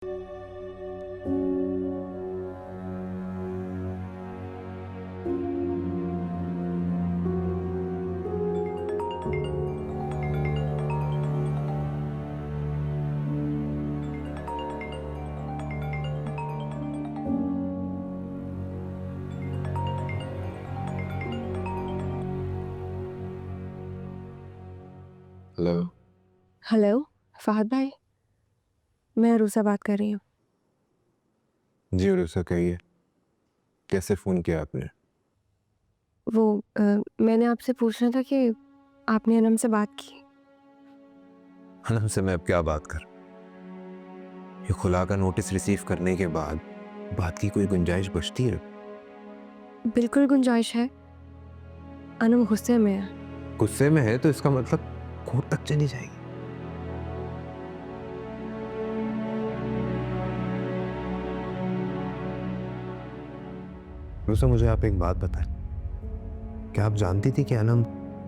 Hello. Hello Fahad भाई, मैं अरूसा बात कर रही हूँ। जी अरुसा, कहिए, कैसे फ़ोन किया आपने? वो मैंने आपसे पूछना था कि आपने अनम से बात की? अनम से मैं अब क्या बात कर, ये खुला का नोटिस रिसीव करने के बाद बात की कोई गुंजाइश बचती है? बिल्कुल गुंजाइश है। अनम गुस्से में है। गुस्से में है तो इसका मतलब कोर्ट तक चली जाएगी। अरुसा, मुझे आप एक बात बताएं, क्या आप जानती थी कि अनम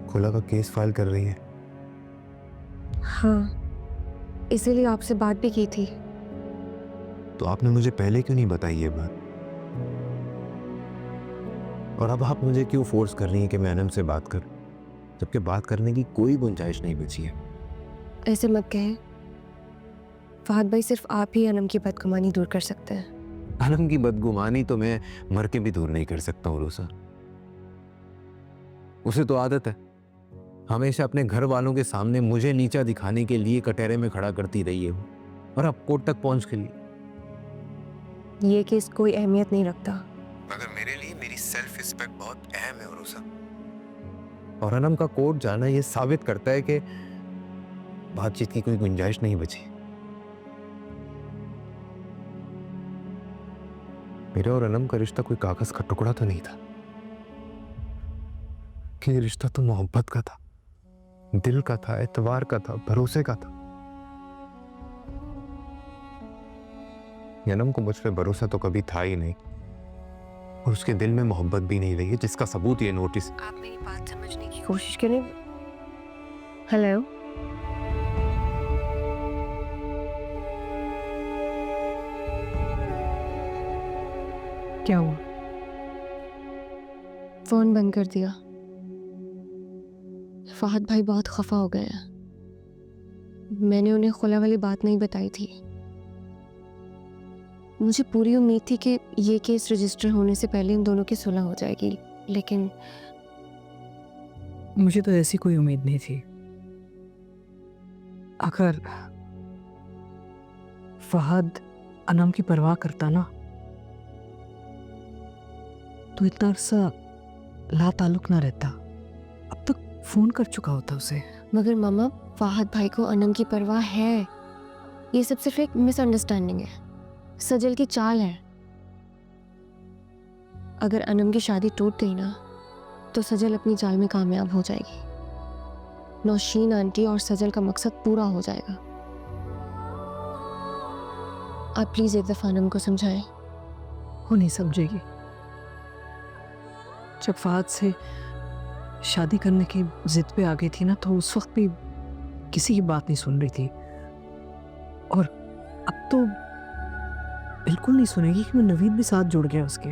खुला का केस फाइल कर रही है? हाँ, इसीलिए आपसे बात भी की थी। तो आपने मुझे पहले क्यों नहीं बताई ये बात? और अब आप मुझे क्यों फोर्स कर रही हैं कि मैं अनम से बात करूं, जबकि बात करने की कोई गुंजाइश नहीं बची है? ऐसे मत कहें फहद भाई, सिर्फ आप ही अनम की बदगुमानी दूर कर सकते हैं। अनम की बदगुमानी तो मैं मर के भी दूर नहीं कर सकता हूँ अरुसा। उसे तो आदत है, हमेशा अपने घर वालों के सामने मुझे नीचा दिखाने के लिए कटहरे में खड़ा करती रही है वो, और अब कोर्ट तक पहुंच के लिए। ये केस कोई अहमियत नहीं रखता। मगर मेरे लिए मेरी सेल्फ रिस्पेक्ट बहुत अहम है अरुसा, और अनम का कोर्ट जाना ये साबित करता है कि बातचीत की कोई गुंजाइश नहीं बची। मेरे और अनम का रिश्ता कोई कागज का टुकड़ा तो नहीं था, कि ये रिश्ता तो मोहब्बत का था, दिल का था, एतवार का था, भरोसे का था। अनम को मुझ पर भरोसा तो कभी था ही नहीं, और उसके दिल में मोहब्बत भी नहीं रही है, जिसका सबूत ये नोटिस। आप मेरी बात समझने की कोशिश करें। हेलो, क्या हुआ? फोन बंद कर दिया। फहद भाई बहुत खफा हो गए हैं। मैंने उन्हें खुला वाली बात नहीं बताई थी। मुझे पूरी उम्मीद थी कि ये केस रजिस्टर होने से पहले इन दोनों की सुलह हो जाएगी, लेकिन मुझे तो ऐसी कोई उम्मीद नहीं थी। अगर फहद अनम की परवाह करता ना, तो इतना अरसा ला ताल्लुक ना रहता, अब तक फोन कर चुका होता उसे। मगर मामा, फहद भाई को अनम की परवाह है। ये सब सिर्फ एक मिसअंडरस्टैंडिंग है, सजल की चाल है। अगर अनम की शादी टूट गई ना, तो सजल अपनी चाल में कामयाब हो जाएगी। नौशीन आंटी और सजल का मकसद पूरा हो जाएगा। आप प्लीज एक दफा अनम को समझाएं। वो नहीं समझेगी। जब फहद से शादी करने की जिद पे आ गई थी ना, तो उस वक्त भी किसी की बात नहीं सुन रही थी, और अब तो बिल्कुल नहीं सुनेगी कि मैं नवीन भी साथ जुड़ गया उसके।